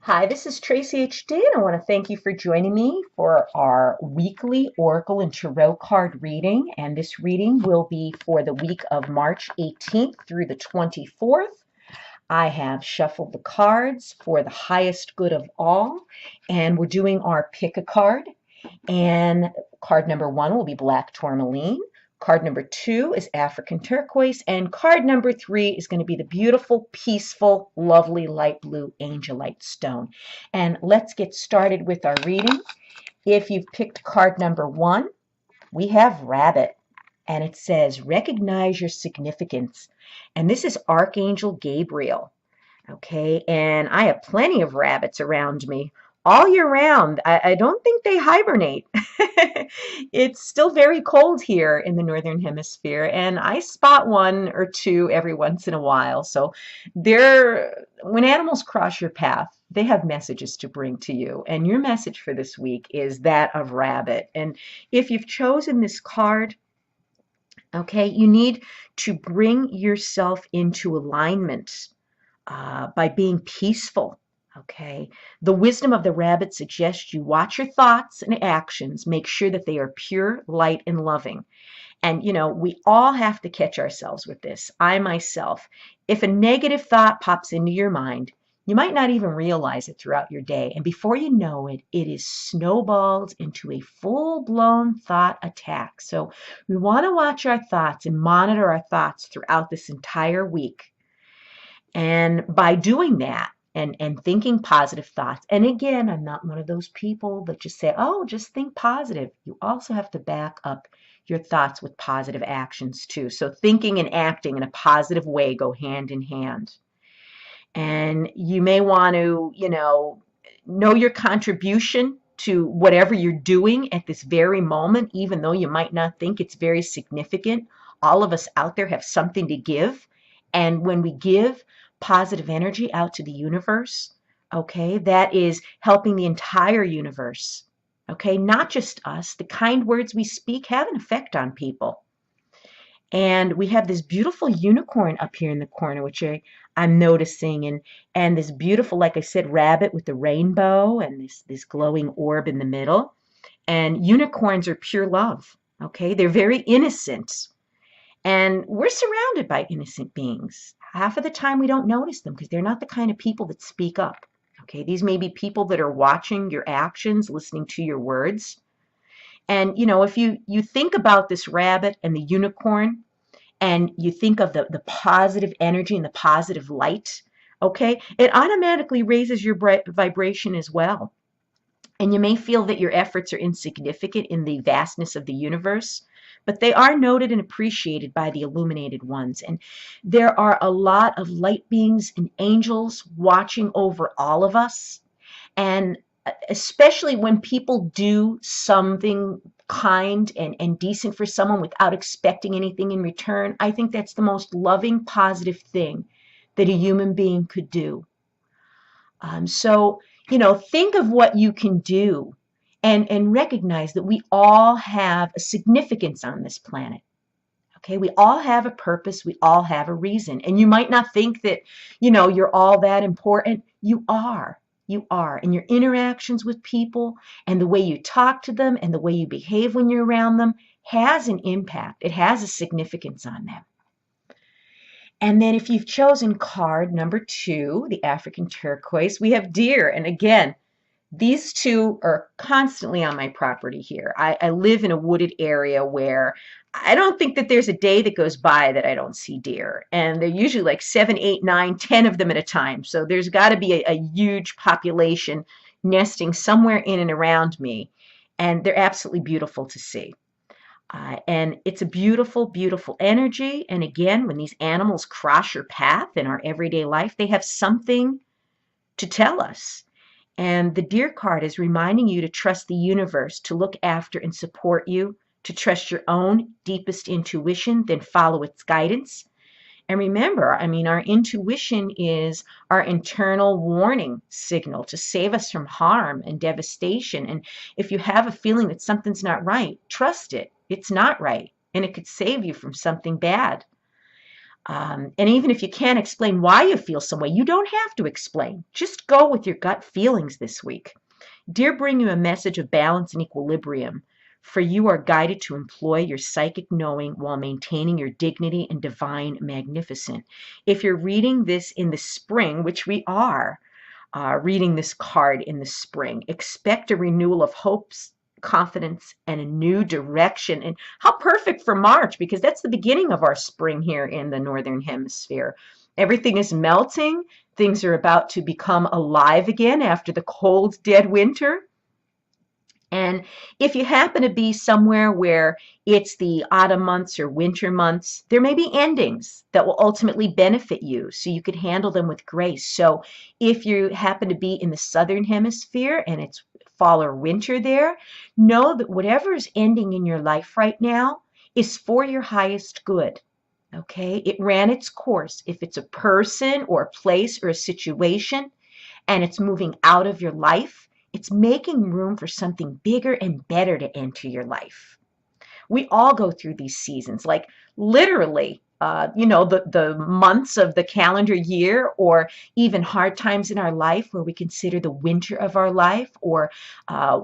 Hi, this is Tracy HD, and I want to thank you for joining me for our weekly Oracle and Tarot card reading. And this reading will be for the week of March 18th through the 24th. I have shuffled the cards for the highest good of all, and we're doing our pick a card. And card number one will be Black Tourmaline. Card number two is African Turquoise. And card number three is going to be the beautiful, peaceful, lovely light blue Angelite stone. And let's get started with our reading. If you've picked card number one, we have Rabbit. And it says, recognize your significance. And this is Archangel Gabriel. Okay, and I have plenty of rabbits around me all year round. I don't think they hibernate. It's still very cold here in the Northern Hemisphere, and I spot one or two every once in a while. So when animals cross your path, they have messages to bring to you. And your message for this week is that of rabbit. And if you've chosen this card, okay, you need to bring yourself into alignment by being peaceful. Okay. The wisdom of the rabbit suggests you watch your thoughts and actions, make sure that they are pure, light, and loving. And, we all have to catch ourselves with this. I myself, if a negative thought pops into your mind, you might not even realize it throughout your day. And before you know it, it is snowballed into a full-blown thought attack. So we want to watch our thoughts and monitor our thoughts throughout this entire week. And by doing that and thinking positive thoughts, and again, I'm not one of those people that just say, oh, just think positive. You also have to back up your thoughts with positive actions too. So thinking and acting in a positive way go hand in hand. And you may want to, know your contribution to whatever you're doing at this very moment, even though you might not think it's very significant. All of us out there have something to give. And when we give positive energy out to the universe, okay, that is helping the entire universe, okay, not just us. The kind words we speak have an effect on people. And we have this beautiful unicorn up here in the corner, which I'm noticing, and this beautiful, like I said, rabbit with the rainbow and this glowing orb in the middle. And unicorns are pure love, okay? They're very innocent. And we're surrounded by innocent beings. Half of the time we don't notice them because they're not the kind of people that speak up. Okay, these may be people that are watching your actions, listening to your words. And if you think about this rabbit and the unicorn, and you think of the positive energy and the positive light, okay, it automatically raises your vibration as well. And you may feel that your efforts are insignificant in the vastness of the universe, but they are noted and appreciated by the illuminated ones. And there are a lot of light beings and angels watching over all of us. And especially when people do something kind and decent for someone without expecting anything in return, I think that's the most loving, positive thing that a human being could do. So, think of what you can do and recognize that we all have a significance on this planet. Okay, we all have a purpose, we all have a reason. And you might not think that, you're all that important. You are. You are. And your interactions with people and the way you talk to them and the way you behave when you're around them has an impact. It has a significance on them. And then if you've chosen card number two, the African turquoise, we have deer. And again, these two are constantly on my property here. I live in a wooded area where I don't think that there's a day that goes by that I don't see deer. And they're usually like 7, 8, 9, 10 of them at a time. So there's got to be a huge population nesting somewhere in and around me. And they're absolutely beautiful to see. And it's a beautiful, beautiful energy. And again, when these animals cross your path in our everyday life, they have something to tell us. And the deer card is reminding you to trust the universe, to look after and support you, to trust your own deepest intuition, then follow its guidance. And remember, our intuition is our internal warning signal to save us from harm and devastation. And if you have a feeling that something's not right, trust it. It's not right, and it could save you from something bad. And even if you can't explain why you feel some way, you don't have to explain. Just go with your gut feelings this week. Dear bring you a message of balance and equilibrium, for you are guided to employ your psychic knowing while maintaining your dignity and divine magnificence. If you're reading this in the spring, which we are, reading this card in the spring, expect a renewal of hopes, confidence, and a new direction. And how perfect for March, because that's the beginning of our spring here in the Northern Hemisphere. Everything is melting. Things are about to become alive again after the cold, dead winter. And if you happen to be somewhere where it's the autumn months or winter months, there may be endings that will ultimately benefit you, so you could handle them with grace. So if you happen to be in the southern hemisphere and it's fall or winter there, know that whatever is ending in your life right now is for your highest good. Okay? It ran its course. If it's a person or a place or a situation and it's moving out of your life, it's making room for something bigger and better to enter your life. We all go through these seasons, like literally, the months of the calendar year, or even hard times in our life where we consider the winter of our life, or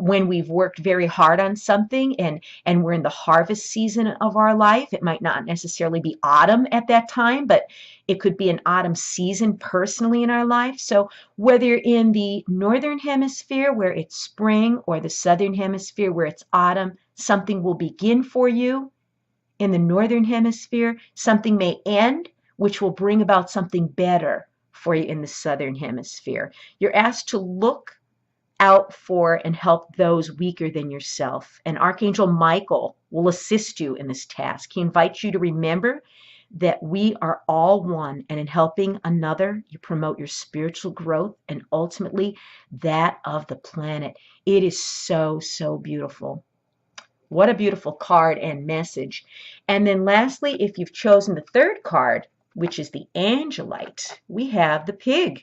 when we've worked very hard on something and we're in the harvest season of our life. It might not necessarily be autumn at that time, but it could be an autumn season personally in our life. So whether you're in the northern hemisphere where it's spring or the southern hemisphere where it's autumn, something will begin for you. In the northern hemisphere, something may end, which will bring about something better for you in the southern hemisphere. You're asked to look out for and help those weaker than yourself. And Archangel Michael will assist you in this task. He invites you to remember that we are all one, and in helping another, you promote your spiritual growth and ultimately that of the planet. It is so, so beautiful. What a beautiful card and message. And then lastly, if you've chosen the third card, which is the Angelite, we have the pig.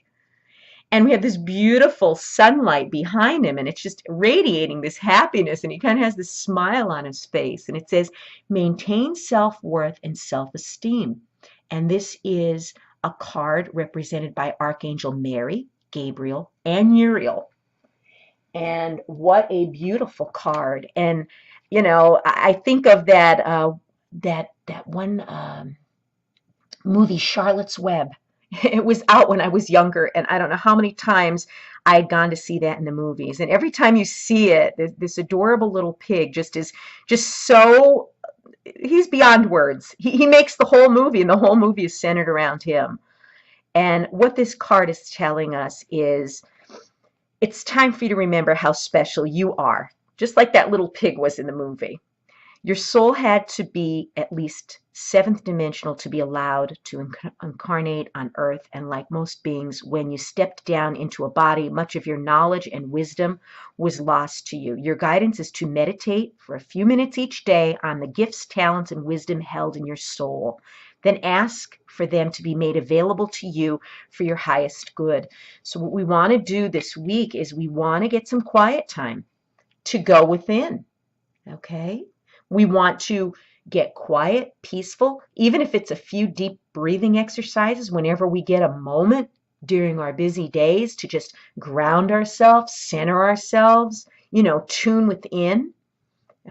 And we have this beautiful sunlight behind him, and it's just radiating this happiness, and he kind of has this smile on his face. And it says, maintain self-worth and self-esteem. And this is a card represented by Archangel Mary, Gabriel, and Uriel. And what a beautiful card. And I think of that one movie, Charlotte's Web. It was out when I was younger, and I don't know how many times I had gone to see that in the movies. And every time you see it, this adorable little pig just so, he's beyond words. He makes the whole movie, and the whole movie is centered around him. And what this card is telling us is it's time for you to remember how special you are, just like that little pig was in the movie. Your soul had to be at least seventh dimensional to be allowed to incarnate on earth. And like most beings, when you stepped down into a body, much of your knowledge and wisdom was lost to you. Your guidance is to meditate for a few minutes each day on the gifts, talents, and wisdom held in your soul. Then ask for them to be made available to you for your highest good. So what we want to do this week is we want to get some quiet time to go within. Okay? We want to get quiet, peaceful, even if it's a few deep breathing exercises whenever we get a moment during our busy days to just ground ourselves, center ourselves, tune within.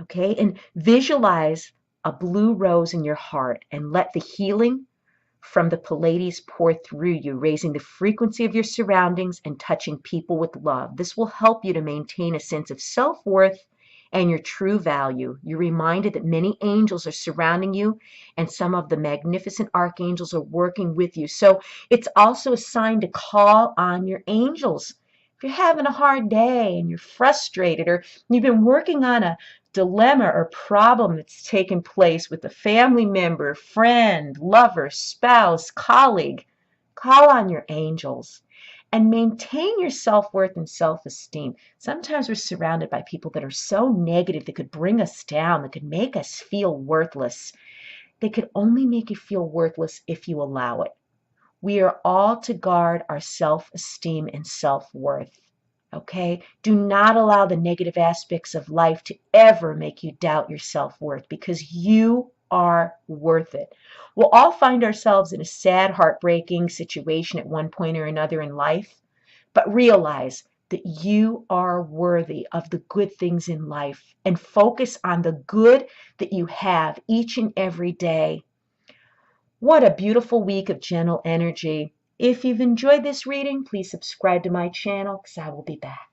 Okay? And visualize a blue rose in your heart and let the healing from the Pleiades pour through you, raising the frequency of your surroundings and touching people with love. This will help you to maintain a sense of self-worth and your true value. You're reminded that many angels are surrounding you, and some of the magnificent archangels are working with you. So it's also a sign to call on your angels. If you're having a hard day and you're frustrated, or you've been working on a dilemma or problem that's taken place with a family member, friend, lover, spouse, colleague, call on your angels. And maintain your self-worth and self-esteem. Sometimes we're surrounded by people that are so negative that could bring us down, that could make us feel worthless. They could only make you feel worthless if you allow it. We are all to guard our self-esteem and self-worth. Okay? Do not allow the negative aspects of life to ever make you doubt your self-worth, because you are worth it. We'll all find ourselves in a sad, heartbreaking situation at one point or another in life, but realize that you are worthy of the good things in life and focus on the good that you have each and every day. What a beautiful week of gentle energy. If you've enjoyed this reading, please subscribe to my channel because I will be back.